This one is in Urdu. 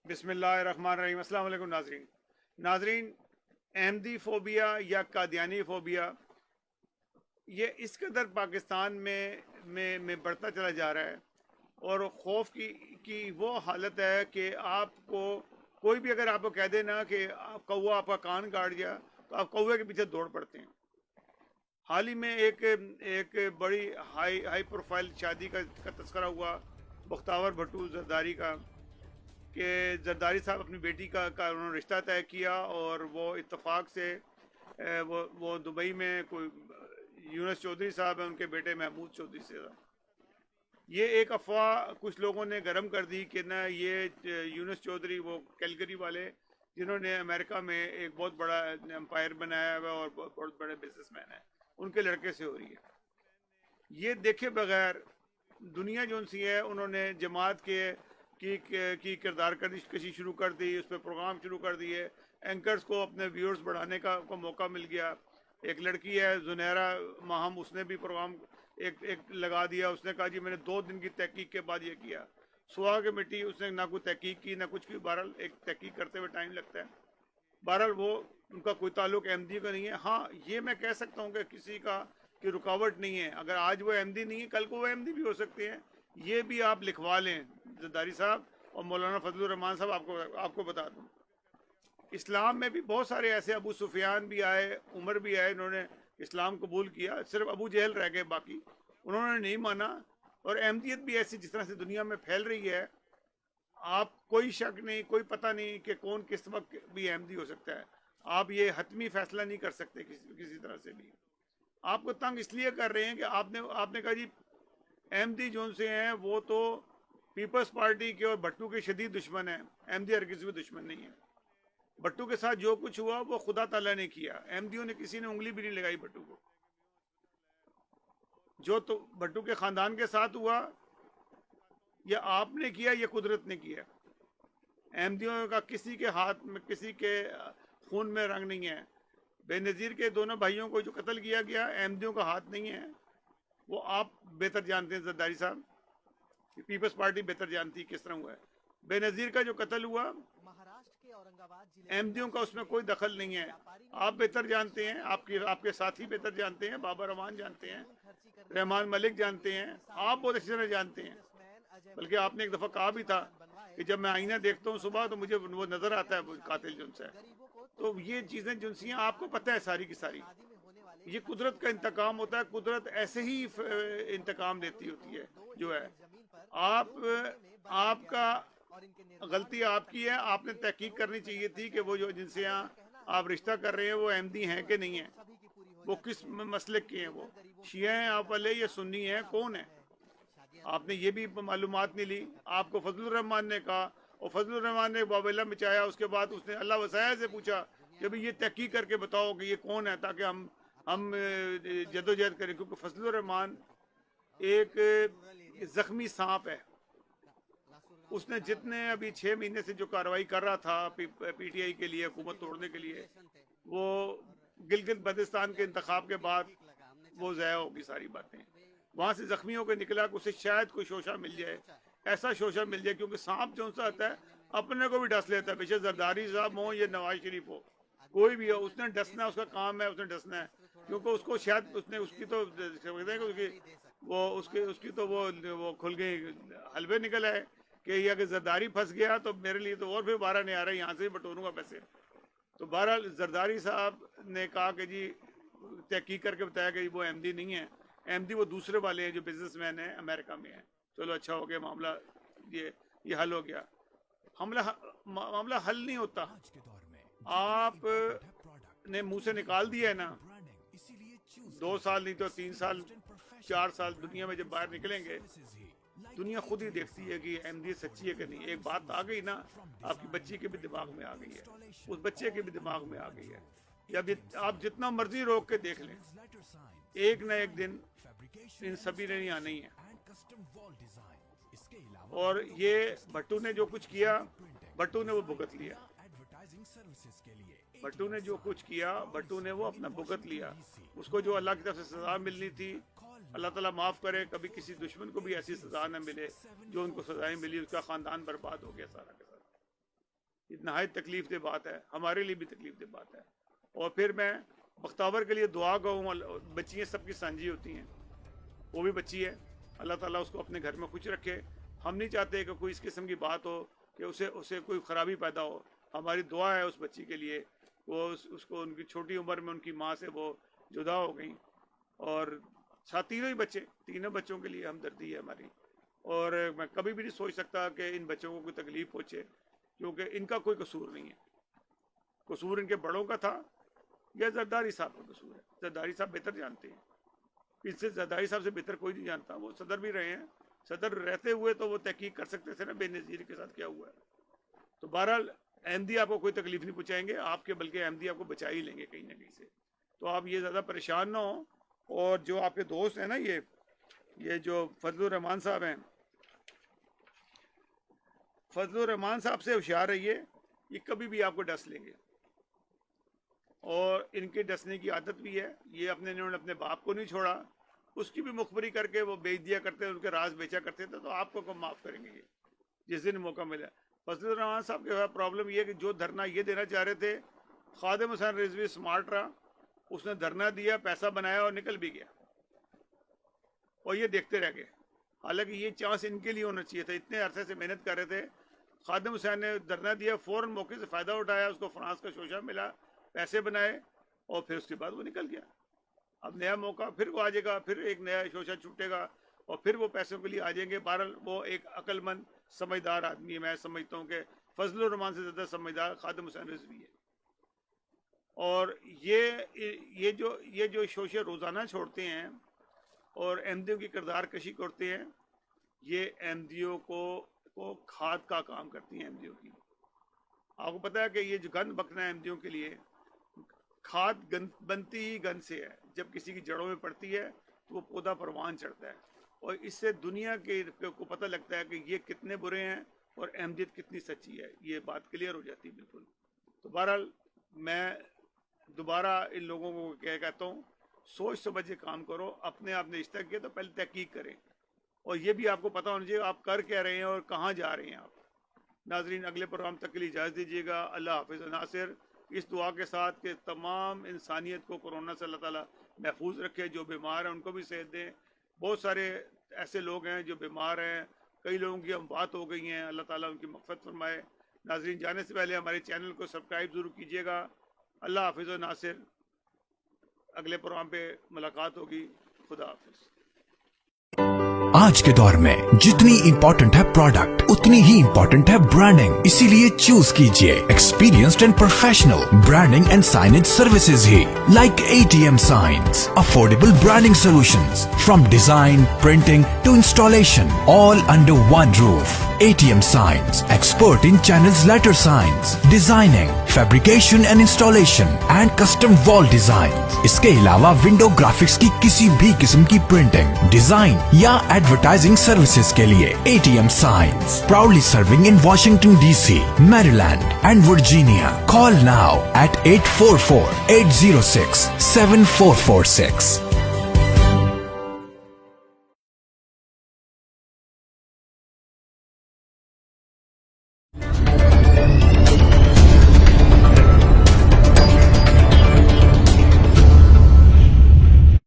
بسم اللہ الرحمن الرحیم۔ السلام علیکم ناظرین، احمدی فوبیا یا قادیانی فوبیا یہ اس قدر پاکستان میں بڑھتا چلا جا رہا ہے، اور خوف کی وہ حالت ہے کہ آپ کو کوئی بھی اگر آپ کو کہہ دے نا کہ کوا آپ کا کان کاٹ گیا تو آپ کوے کے پیچھے دوڑ پڑتے ہیں۔ حال ہی میں ایک بڑی ہائی پروفائل شادی کا تذکرہ ہوا، بختاور بھٹو زرداری کا، کہ زرداری صاحب اپنی بیٹی کا انہوں نے رشتہ طے کیا، اور وہ اتفاق سے وہ دبئی میں کوئی یونس چودھری صاحب ہیں، ان کے بیٹے محمود چودھری سے تھا۔ یہ ایک افواہ کچھ لوگوں نے گرم کر دی کہ نہ یہ یونس چودھری وہ کیلگری والے جنہوں نے امریکہ میں ایک بہت بڑا امپائر بنایا ہوا اور بہت بڑے بزنس مین ہیں، ان کے لڑکے سے ہو رہی ہے۔ یہ دیکھے بغیر دنیا جو سی ہے، انہوں نے جماعت کی کردار کشی شروع کر دی، اس پہ پروگرام شروع کر دیے، اینکرز کو اپنے ویورز بڑھانے کا موقع مل گیا۔ ایک لڑکی ہے زنیرہ ماہم، اس نے بھی پروگرام ایک لگا دیا، اس نے کہا جی میں نے 2 دن کی تحقیق کے بعد یہ کیا۔ سوا کے مٹی، اس نے نہ کوئی تحقیق کی نہ کچھ کی، بہرحال ایک تحقیق کرتے ہوئے ٹائم لگتا ہے۔ بہرحال وہ ان کا کوئی تعلق احمدی کا نہیں ہے۔ ہاں یہ میں کہہ سکتا ہوں کہ کسی کا کی رکاوٹ نہیں ہے، اگر آج وہ احمدی نہیں ہے کل کو وہ احمدی بھی ہو سکتے ہیں، یہ بھی آپ لکھوا لیں زرداری صاحب اور مولانا فضل الرحمان صاحب۔ آپ کو بتا دوں، اسلام میں بھی بہت سارے ایسے، ابو سفیان بھی آئے، عمر بھی آئے، انہوں نے اسلام قبول کیا، صرف ابو جہل رہ گئے باقی، انہوں نے نہیں مانا۔ اور احمدیت بھی ایسی جس طرح سے دنیا میں پھیل رہی ہے، آپ کوئی شک نہیں، کوئی پتہ نہیں کہ کون کس وقت بھی احمدی ہو سکتا ہے۔ آپ یہ حتمی فیصلہ نہیں کر سکتے کسی طرح سے بھی۔ آپ کو تنگ اس لیے کر رہے ہیں کہ آپ نے کہا جی احمدی جون سے ہیں وہ تو پیپلز پارٹی کے اور بھٹو کے شدید دشمن ہیں، احمدی ہرگز بھی دشمن نہیں ہے۔ بھٹو کے ساتھ جو کچھ ہوا وہ خدا تعالیٰ نے کیا، احمدیوں نے کسی نے انگلی بھی نہیں لگائی بھٹو کو۔ جو تو بھٹو کے خاندان کے ساتھ ہوا، یا آپ نے کیا یا قدرت نے کیا۔ احمدیوں کا کسی کے ہاتھ میں، کسی کے خون میں رنگ نہیں ہے۔ بے نظیر کے دونوں بھائیوں کو جو قتل کیا گیا، احمدیوں کا ہاتھ نہیں ہے، وہ آپ بہتر جانتے ہیں زرداری صاحب، پیپلز پارٹی بہتر جانتی ہے کس طرح ہوا ہے۔ بے نظیر کا جو قتل ہوا، احمدیوں کا اس میں کوئی دخل نہیں ہے، آپ بہتر جانتے ہیں، آپ کے ساتھی بہتر جانتے ہیں، بابا رحمان جانتے ہیں، رحمان ملک جانتے ہیں، آپ بہت اچھی طرح جانتے ہیں۔ بلکہ آپ نے ایک دفعہ کہا بھی تھا کہ جب میں آئینہ دیکھتا ہوں صبح تو مجھے وہ نظر آتا ہے قاتل جن سے۔ تو یہ چیزیں جن سی ہیں آپ کو پتہ ہے ساری کی ساری، یہ قدرت کا انتقام ہوتا ہے، قدرت ایسے ہی انتقام دیتی ہوتی ہے جو ہے۔ آپ کا غلطی آپ کی ہے، آپ نے تحقیق کرنی چاہیے تھی کہ وہ جو جن سے آپ رشتہ کر رہے ہیں وہ احمدی ہیں کہ نہیں ہیں، وہ کس مسلک کے ہیں، وہ شیعہ ہیں آپ والے یا سنی ہیں، کون ہیں؟ آپ نے یہ بھی معلومات نہیں لی۔ آپ کو فضل الرحمان نے کہا، اور فضل الرحمان نے بابلہ مچایا، اس کے بعد اس نے اللہ وسائع سے پوچھا کہ ابھی یہ تحقیق کر کے بتاؤ کہ یہ کون ہے، تاکہ ہم جدوجہد کریں، کیونکہ فضل الرحمان ایک زخمی سانپ ہے۔ اس نے جتنے ابھی 6 مہینے سے جو کارروائی کر رہا تھا پی ٹی آئی کے لیے، حکومت توڑنے کے لیے، وہ گلگت بلتستان کے انتخاب کے بعد وہ ضائع ہوگی ساری باتیں۔ وہاں سے زخمی ہو کے نکلا کہ اسے شاید کوئی شوشہ مل جائے، ایسا شوشہ مل جائے، کیونکہ سانپ جو سا آتا ہے اپنے کو بھی ڈس لیتا ہے، بے زرداری صاحب ہو یا نواز شریف ہو، کوئی بھی ہو، اس نے ڈسنا، اس کا کام ہے، اس نے ڈسنا ہے، کیونکہ اس کو شاید اس کی تو اس کی تو وہ کھل گئی، حلوے نکل آئے کہ یہ اگر زرداری پھنس گیا تو میرے لیے تو اور بھی بارہ نہیں آ رہا ہے، یہاں سے بھی بٹوروں گا پیسے۔ تو بہرحال زرداری صاحب نے کہا کہ جی تحقیق کر کے بتایا کہ وہ احمدی نہیں ہے، احمدی وہ دوسرے والے ہیں جو بزنس مین ہیں، امریکہ میں ہیں۔ چلو اچھا ہو گیا، معاملہ یہ حل ہو گیا۔ معاملہ حل نہیں ہوتا، آپ نے منہ سے نکال دیا ہے نا، 2 سال نہیں تو 3 سال 4 سال دنیا میں جب باہر نکلیں گے، دنیا خود ہی دیکھتی ہے کہ احمدیت سچی ہے کہ نہیں۔ ایک بات آ گئی نا، آپ کی بچی کے بھی دماغ میں آ گئی ہے، اس بچے کے بھی دماغ میں آ گئی ہے، یا آپ جتنا مرضی روک کے دیکھ لیں، ایک نہ ایک دن ان سبھی نے نہیں آنا ہی ہے۔ اور یہ بھٹو نے جو کچھ کیا، بھٹو نے وہ بھگت لیا، بھٹو نے جو کچھ کیا، بھٹو نے وہ اپنا بھگت لیا۔ اس کو جو اللہ کی طرف سے سزا ملنی تھی، اللہ تعالیٰ معاف کرے، کبھی کسی دشمن کو بھی ایسی سزا نہ ملے جو ان کو سزائیں ملی، اس کا خاندان برباد ہو گیا سارا کا سارا۔ نہایت تکلیف دہ بات ہے، ہمارے لیے بھی تکلیف دہ بات ہے. اور پھر میں بختاور کے لیے دعا گاؤں. بچیاں سب کی سانجھی ہوتی ہیں، وہ بھی بچی ہے، اللہ تعالیٰ اس کو اپنے گھر میں خوش رکھے. ہم نہیں چاہتے کہ کوئی اس قسم کی بات ہو کہ اسے کوئی خرابی پیدا ہو. ہماری دعا ہے اس بچی کے لیے. وہ اس کو ان کی چھوٹی عمر میں ان کی ماں سے وہ جدا ہو گئیں، اور ساتھ تینوں ہی بچے، تینوں بچوں کے لیے ہمدردی ہے ہماری. اور میں کبھی بھی نہیں سوچ سکتا کہ ان بچوں کو کوئی تکلیف پہنچے، کیونکہ ان کا کوئی قصور نہیں ہے. قصور ان کے بڑوں کا تھا یا زرداری صاحب کا قصور ہے. زرداری صاحب بہتر جانتے ہیں، اس سے زرداری صاحب سے بہتر کوئی نہیں جانتا. وہ صدر بھی رہے ہیں، صدر رہتے ہوئے تو وہ تحقیق کر سکتے تھے نا بے نظیر کے ساتھ کیا ہوا ہے. تو بہرحال احمدی آپ کو کوئی تکلیف نہیں پہنچائیں گے آپ کے، بلکہ احمدی آپ کو بچا ہی لیں گے کہیں نہ کہیں سے. تو آپ یہ زیادہ پریشان نہ ہوں. اور جو آپ کے دوست ہیں نا، یہ جو فضل الرحمان صاحب ہیں، فضل الرحمان صاحب سے ہوشیار رہیے. یہ کبھی بھی آپ کو ڈس لیں گے، اور ان کے ڈسنے کی عادت بھی ہے. یہ انہوں نے اپنے باپ کو نہیں چھوڑا، اس کی بھی مخبری کر کے وہ بیچ دیا کرتے، ان کے راز بیچا کرتے تھے. تو آپ کو معاف کریں گے یہ جس دن موقع ملا. فضل الرحمان صاحب کے پرابلم یہ ہے کہ جو دھرنا یہ دینا چاہ رہے تھے، خادم حسین رضوی سمارٹ رہا، اس نے دھرنا دیا، پیسہ بنایا اور نکل بھی گیا، اور یہ دیکھتے رہ گئے. حالانکہ یہ چانس ان کے لیے ہونا چاہیے تھا. اتنے عرصے سے محنت کر رہے تھے. خادم حسین نے دھرنا دیا، فوراً موقع سے فائدہ اٹھایا، اس کو فرانس کا شوشہ ملا، پیسے بنائے، اور پھر اس کے بعد وہ نکل گیا. اب نیا موقع پھر وہ آ جائے گا، پھر ایک نیا شوشہ چھوٹے گا، اور پھر وہ پیسوں کے لیے آ جائیں گے. بہرحال وہ ایک عقل مند سمجھدار آدمی ہے. میں سمجھتا ہوں کہ فضل الرحمان سے زیادہ سمجھدار خادم حسین رضوی ہے. اور یہ جو شوشے روزانہ چھوڑتے ہیں اور احمدیوں کی کردار کشی کرتے ہیں، یہ احمدیوں کو کھاد کا کام کرتی ہیں. احمدیوں کی آپ کو پتہ ہے کہ یہ جو گند بکنا ہے احمدیوں کے لیے، کھاد بنتی ہی گند سے ہے. جب کسی کی جڑوں میں پڑتی ہے تو وہ پودا پروان چڑھتا ہے، اور اس سے دنیا کے کو پتہ لگتا ہے کہ یہ کتنے برے ہیں اور احمدیت کتنی سچی ہے. یہ بات کلیئر ہو جاتی ہے بالکل. تو بہرحال میں دوبارہ ان لوگوں کو کہتا ہوں، سوچ سمجھ کے کام کرو. اپنے آپ نے رشتہ کیا تو پہلے تحقیق کریں، اور یہ بھی آپ کو پتہ ہونا چاہیے آپ کر کیا رہے ہیں اور کہاں جا رہے ہیں آپ. ناظرین، اگلے پروگرام تک کے لیے اجازت دیجیے گا. اللہ حافظ. ناصر اس دعا کے ساتھ کہ تمام انسانیت کو کورونا سے اللہ تعالیٰ محفوظ رکھے. جو بیمار ہیں ان کو بھی صحت دیں. بہت سارے ایسے لوگ ہیں جو بیمار ہیں، کئی لوگوں کی اموات ہو گئی ہیں، اللہ تعالیٰ ان کی مغفرت فرمائے. ناظرین، جانے سے پہلے ہمارے چینل کو سبسکرائب ضرور کیجیے گا. اللہ حافظ. و ناصر، اگلے پروگرام پہ ملاقات ہوگی. خدا حافظ. آج کے دور میں جتنی امپورٹنٹ ہے پروڈکٹ، اتنی ہی امپورٹنٹ ہے برانڈنگ. اسی لیے چوز کیجئے experienced and professional branding and signage services ہی like ATM Signs. Affordable branding solutions from design, printing to installation, all under one roof. ATM Signs, expert in channels letter signs, designing, fabrication and installation and custom wall designs. اس کے علاوہ ونڈو گرافکس کی کسی بھی قسم کی پرنٹنگ، ڈیزائن یا ایڈورٹائزنگ سروسز کے لیے ATM Signs. Proudly serving in Washington DC, Maryland and Virginia. Call now at 844-806-7446.